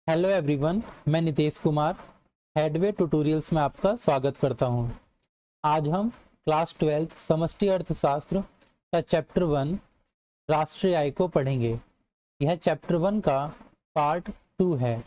Hello everyone, मैं Nitesh Kumar headway tutorials में आपका स्वागत करता हूं। आज हम क्लास 12 समष्टि अर्थशास्त्र का चैप्टर 1 राष्ट्रीय आय को पढ़ेंगे। यह चैप्टर 1 का पार्ट 2 है।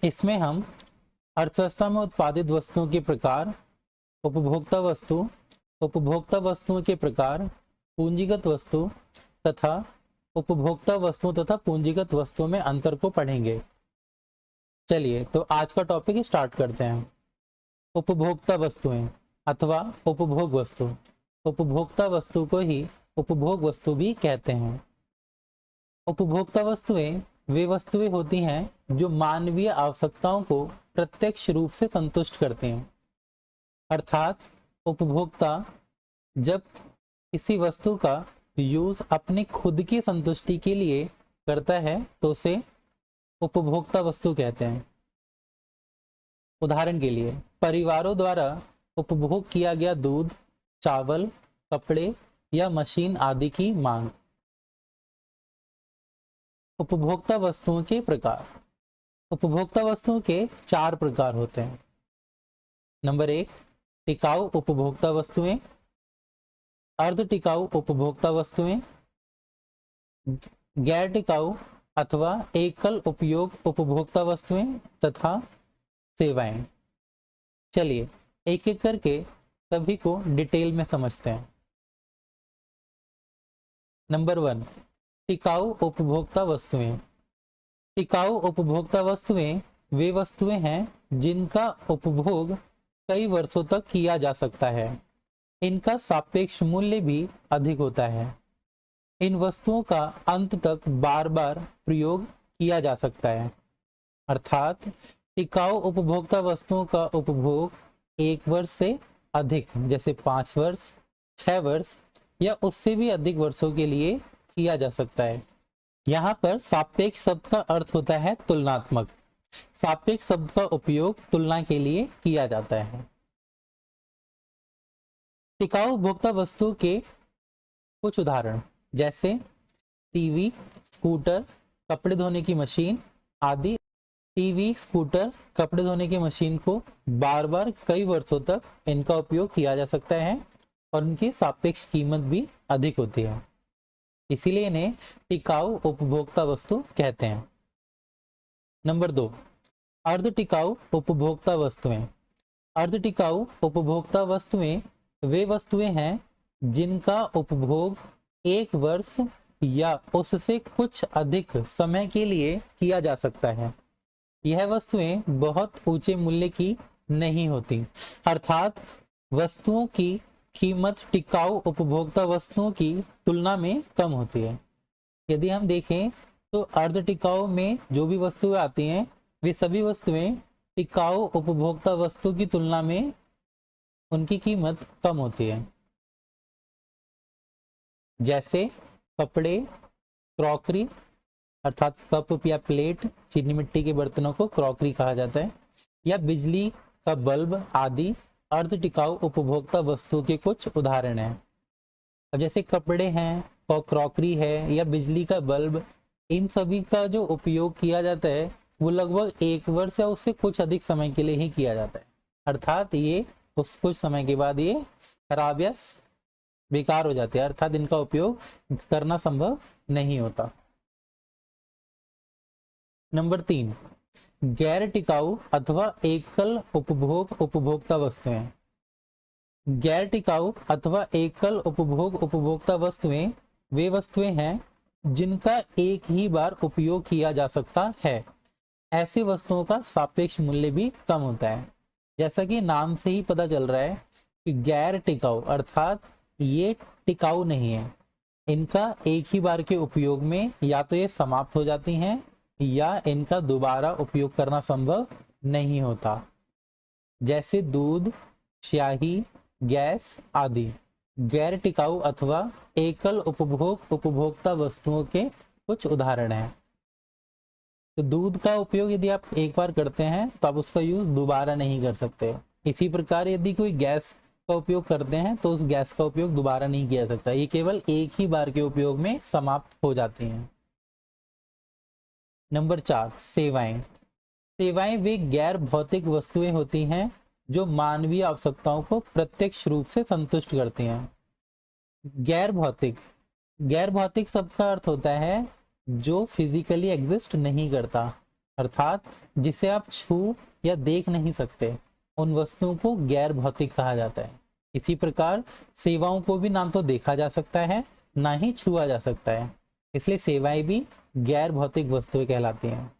इसमें हम अर्थव्यवस्था में उत्पादित वस्तुओं के प्रकार, उपभोक्ता वस्तुओं के प्रकार, पूंजीगत वस्तु तथा उपभोक्ता वस्तुओं तथा पूंजीगत वस्तुओं में अंतर को पढ़ेंगे। चलिए तो आज का टॉपिक स्टार्ट करते हैं। उपभोक्ता वस्तुएं अथवा उपभोग वस्तु। उपभोक्ता वस्तु को ही उपभोग वस्तु भी कहते हैं। उपभोक्ता वस्तुएं वे वस्तुएं होती हैं जो मानवीय आवश्यकताओं को प्रत्यक्ष रूप से संतुष्ट करते हैं। अर्थात उपभोक्ता जब किसी वस्तु का यूज अपनी खुद की संतुष्टि के लिए करता है तो उसे उपभोक्ता वस्तु कहते हैं। उदाहरण के लिए परिवारों द्वारा उपभोग किया गया दूध, चावल, कपड़े या मशीन आदि की मांग। उपभोक्ता वस्तुओं के प्रकार। उपभोक्ता वस्तुओं के 4 प्रकार होते हैं। नंबर 1, टिकाऊ उपभोक्ता वस्तुएं, अर्ध टिकाऊ उपभोक्ता वस्तुएं, गैर टिकाऊ अथवा एकल उपयोग उपभोक्ता वस्तुएं तथा सेवाएं। चलिए एक एक करके सभी को डिटेल में समझते हैं। नंबर 1, टिकाऊ उपभोक्ता वस्तुएं। टिकाऊ उपभोक्ता वस्तुएं वे वस्तुएं हैं जिनका उपभोग कई वर्षों तक किया जा सकता है। इनका सापेक्ष मूल्य भी अधिक होता है। इन वस्तुओं का अंत तक बार बार प्रयोग किया जा सकता है। अर्थात टिकाऊ उपभोक्ता वस्तुओं का उपभोग 1 वर्ष से अधिक जैसे 5 वर्ष, 6 वर्ष या उससे भी अधिक वर्षों के लिए किया जा सकता है। यहाँ पर सापेक्ष शब्द का अर्थ होता है तुलनात्मक। सापेक्ष शब्द का उपयोग तुलना के लिए किया जाता है। टिकाऊ उपभोक्ता वस्तु के कुछ उदाहरण जैसे टीवी, स्कूटर, कपड़े धोने की मशीन आदि। टीवी, स्कूटर, कपड़े धोने की मशीन को बार बार कई वर्षों तक इनका उपयोग किया जा सकता है और इनकी सापेक्ष कीमत भी अधिक होती है, इसीलिए इन्हें टिकाऊ उपभोक्ता वस्तु कहते हैं। नंबर 2, अर्ध टिकाऊ उपभोक्ता वस्तुएं। अर्ध टिकाऊ उपभोक्ता वस्तुएं वे वस्तुएं हैं जिनका उपभोग 1 वर्ष या उससे कुछ अधिक समय के लिए किया जा सकता है। यह वस्तुएं बहुत ऊंचे मूल्य की नहीं होती। अर्थात वस्तुओं की कीमत टिकाऊ उपभोक्ता वस्तुओं की तुलना में कम होती है। यदि हम देखें तो अर्ध टिकाऊ में जो भी वस्तुएं आती हैं वे सभी वस्तुएं टिकाऊ उपभोक्ता वस्तु की तुलना में उनकी कीमत कम होती है। जैसे कपड़े, क्रॉकरी अर्थात कप या प्लेट, चीनी मिट्टी के बर्तनों को क्रॉकरी कहा जाता है, या बिजली का बल्ब आदि अर्ध टिकाऊ उपभोक्ता वस्तु के कुछ उदाहरण हैं। अब जैसे कपड़े हैं और क्रॉकरी है या बिजली का बल्ब, इन सभी का जो उपयोग किया जाता है वो लगभग 1 वर्ष या उससे कुछ अधिक समय के लिए ही किया जाता है। अर्थात ये उस कुछ समय के बाद ये खराब या बेकार हो जाते हैं, अर्थात इनका उपयोग करना संभव नहीं होता। नंबर 3, गैर टिकाऊ अथवा एकल उपभोग उपभोक्ता वस्तुएं। गैर टिकाऊ अथवा एकल उपभोग उपभोक्ता वस्तुएं वे वस्तुएं हैं जिनका एक ही बार उपयोग किया जा सकता है। ऐसी वस्तुओं का सापेक्ष मूल्य भी कम होता है। जैसा कि नाम से ही पता चल रहा है कि गैर टिकाऊ अर्थात ये टिकाऊ नहीं है। इनका एक ही बार के उपयोग में या तो ये समाप्त हो जाती हैं या इनका दोबारा उपयोग करना संभव नहीं होता। जैसे दूध, स्याही, गैस आदि गैर टिकाऊ अथवा एकल उपभोग उपभोक्ता वस्तुओं के कुछ उदाहरण हैं। तो दूध का उपयोग यदि आप एक बार करते हैं तो आप उसका यूज दोबारा नहीं कर सकते। इसी प्रकार यदि कोई गैस का उपयोग करते हैं तो उस गैस का उपयोग दोबारा नहीं किया जा सकता, ये केवल एक ही बार के उपयोग में समाप्त हो जाती हैं। नंबर 4, सेवाएं। सेवाएं वे गैर भौतिक वस्तुएं होती हैं जो मानवीय आवश्यकताओं को प्रत्यक्ष रूप से संतुष्ट करती हैं। गैर भौतिक, गैर भौतिक शब्द का अर्थ होता है जो फिजिकली एग्जिस्ट नहीं करता, अर्थात जिसे आप छू या देख नहीं सकते, उन वस्तुओं को गैर भौतिक कहा जाता है। इसी प्रकार सेवाओं को भी ना तो देखा जा सकता है ना ही छुआ जा सकता है, इसलिए सेवाएं भी गैर भौतिक वस्तुएं कहलाती हैं।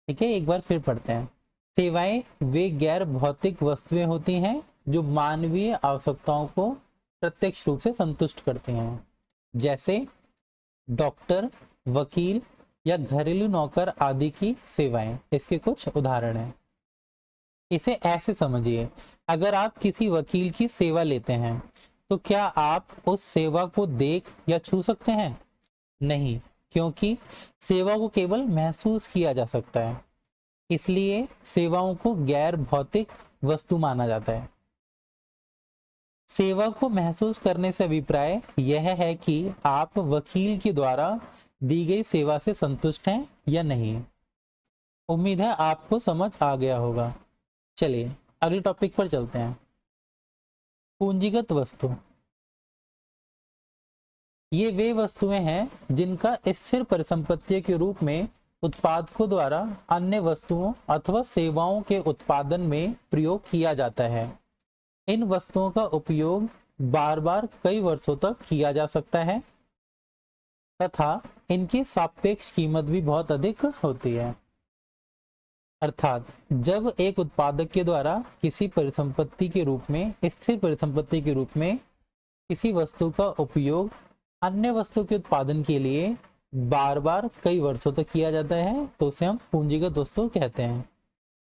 ठीक है, एक बार फिर पढ़ते हैं। सेवाएं वे गैर भौतिक वस्तुएं होती हैं जो मानवीय आवश्यकताओं को प्रत्यक्ष रूप से संतुष्ट करती हैं, जैसे डॉक्टर, वकील या घरेलू नौकर आदि की सेवाएं इसके कुछ उदाहरण हैं। इसे ऐसे समझिए, अगर आप किसी वकील की सेवा लेते हैं तो क्या आप उस सेवा को देख या छू सकते हैं? नहीं, क्योंकि सेवा को केवल महसूस किया जा सकता है, इसलिए सेवाओं को गैर भौतिक वस्तु माना जाता है। सेवा को महसूस करने से अभिप्राय यह है कि आप वकील के द्वारा दी गई सेवा से संतुष्ट हैं या नहीं। उम्मीद है आपको समझ आ गया होगा। चलिए अगले टॉपिक पर चलते हैं। पूंजीगत वस्तु, ये वे वस्तुएं हैं जिनका स्थिर परिसंपत्ति के रूप में उत्पादकों द्वारा अन्य वस्तुओं अथवा सेवाओं के उत्पादन में प्रयोग किया जाता है। इन वस्तुओं का उपयोग बार बार कई वर्षों तक किया जा सकता है तथा इनकी सापेक्ष कीमत भी बहुत अधिक होती है। अर्थात जब एक उत्पादक के द्वारा किसी परिसंपत्ति के रूप में, स्थिर परिसंपत्ति के रूप में किसी वस्तु का उपयोग अन्य वस्तु के उत्पादन के लिए बार बार कई वर्षों तक किया जाता है तो उसे हम पूंजीगत वस्तु कहते हैं।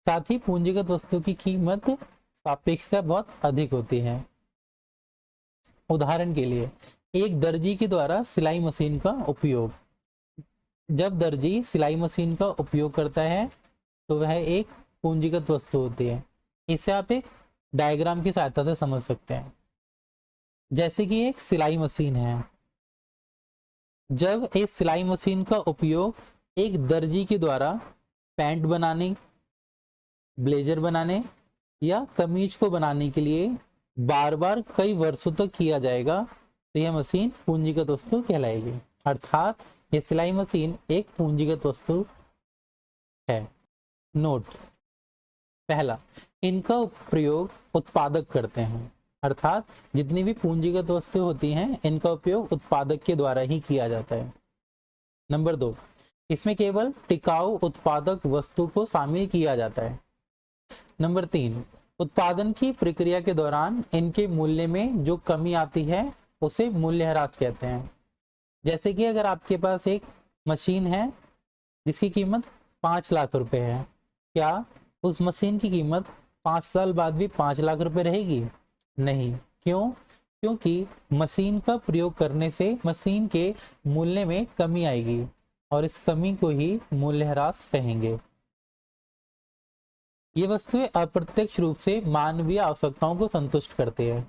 साथ ही पूंजीगत वस्तु की कीमत सापेक्षता बहुत अधिक होती है। उदाहरण के लिए एक दर्जी के द्वारा सिलाई मशीन का उपयोग, जब दर्जी सिलाई मशीन का उपयोग करता है तो वह एक पूंजीगत वस्तु होती है। इसे आप एक डायग्राम की सहायता से समझ सकते हैं। जैसे कि एक सिलाई मशीन है, जब इस सिलाई मशीन का उपयोग एक दर्जी के द्वारा पैंट बनाने, ब्लेजर बनाने या कमीज को बनाने के लिए बार बार कई वर्षों तक किया जाएगा तो यह मशीन पूंजीगत वस्तु कहलाएगी। अर्थात यह सिलाई मशीन एक पूंजीगत वस्तु है। नोट पहला, इनका प्रयोग उत्पादक करते हैं, अर्थात जितनी भी पूंजीगत वस्तु होती हैं इनका उपयोग उत्पादक के द्वारा ही किया जाता है। नंबर 2, इसमें केवल टिकाऊ उत्पादक वस्तु को शामिल किया जाता है। नंबर 3, उत्पादन की प्रक्रिया के दौरान इनके मूल्य में जो कमी आती है उसे मूल्यह्रास कहते हैं। जैसे कि अगर आपके पास एक मशीन है जिसकी कीमत 5 लाख रुपए है, क्या उस मशीन की कीमत 5 साल बाद भी 5 लाख रुपए रहेगी? नहीं। क्यों? क्योंकि मशीन का प्रयोग करने से मशीन के मूल्य में कमी आएगी और इस कमी को ही मूल्यह्रास कहेंगे। ये वस्तुएं अप्रत्यक्ष रूप से मानवीय आवश्यकताओं को संतुष्ट करती है।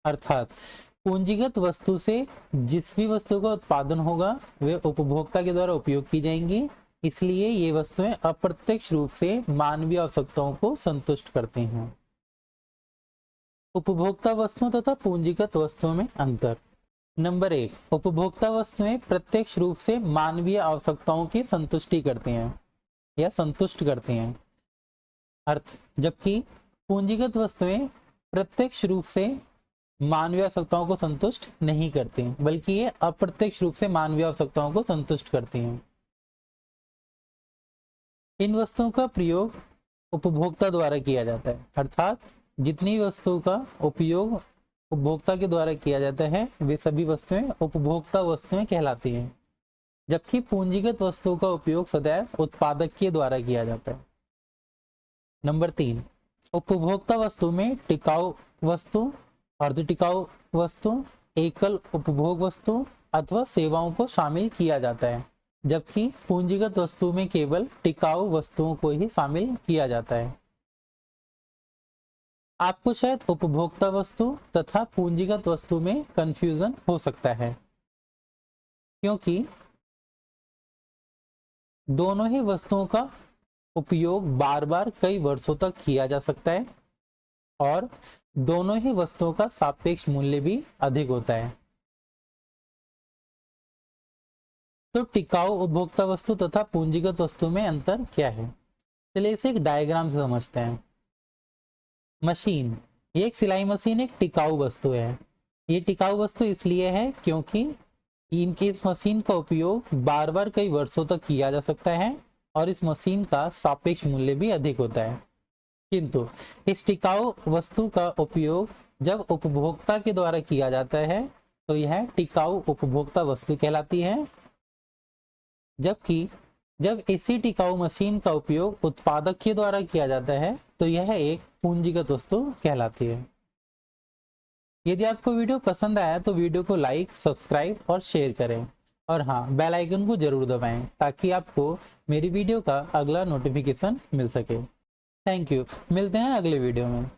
अर्थात पूंजीगत वस्तु से जिस भी वस्तु का उत्पादन होगा वे उपभोक्ता के द्वारा उपयोग की जाएंगी, इसलिए ये वस्तुएं अप्रत्यक्ष रूप से मानवीय आवश्यकताओं को संतुष्ट करती हैं। उपभोक्ता वस्तुओं तथा पूंजीगत वस्तुओं में अंतर। नंबर 1, उपभोक्ता वस्तुएं प्रत्यक्ष रूप से मानवीय आवश्यकताओं की संतुष्टि करती हैं या संतुष्ट करती हैं, जबकि पूंजीगत वस्तुएं प्रत्यक्ष रूप से मानवीय आवश्यकताओं को संतुष्ट नहीं करती, बल्कि ये अप्रत्यक्ष रूप से मानवीय आवश्यकताओं को संतुष्ट करती हैं। इन वस्तुओं का प्रयोग उपभोक्ता द्वारा किया जाता है, अर्थात जितनी वस्तुओं का उपयोग उपभोक्ता के द्वारा किया जाता है वे सभी वस्तुएं उपभोक्ता वस्तुएं कहलाती हैं, जबकि पूंजीगत वस्तुओं का उपयोग सदैव उत्पादक के द्वारा किया जाता है। नंबर 3, उपभोक्ता वस्तु में टिकाऊ वस्तु, अर्ध टिकाऊ वस्तु, एकल उपभोग वस्तु अथवा सेवाओं को शामिल किया जाता है, जबकि पूंजीगत वस्तु में केवल टिकाऊ वस्तुओं को ही शामिल किया जाता है। आपको शायद उपभोक्ता वस्तु तथा पूंजीगत वस्तु में कंफ्यूजन हो सकता है, क्योंकि दोनों ही वस्तुओं का उपयोग बार बार कई वर्षों तक किया जा सकता है और दोनों ही वस्तुओं का सापेक्ष मूल्य भी अधिक होता है। तो टिकाऊ उपभोक्ता वस्तु तथा पूंजीगत वस्तु में अंतर क्या है? चलिए इसे एक डायग्राम से समझते हैं। मशीन, ये एक सिलाई मशीन एक टिकाऊ वस्तु है। ये टिकाऊ वस्तु इसलिए है क्योंकि इनकी इस मशीन का उपयोग बार बार कई वर्षों तक किया जा सकता है और इस मशीन का सापेक्ष मूल्य भी अधिक होता है। किंतु इस टिकाऊ वस्तु का उपयोग जब उपभोक्ता के द्वारा किया जाता है तो यह टिकाऊ उपभोक्ता वस्तु कहलाती है, जबकि जब इसी टिकाऊ मशीन का उपयोग उत्पादक के द्वारा किया जाता है तो यह एक पूंजीगत वस्तु कहलाती है। यदि आपको वीडियो पसंद आया तो वीडियो को लाइक, सब्सक्राइब और शेयर करें और हाँ, बेल आइकन को जरूर दबाएं ताकि आपको मेरी वीडियो का अगला नोटिफिकेशन मिल सके। थैंक यू, मिलते हैं अगले वीडियो में।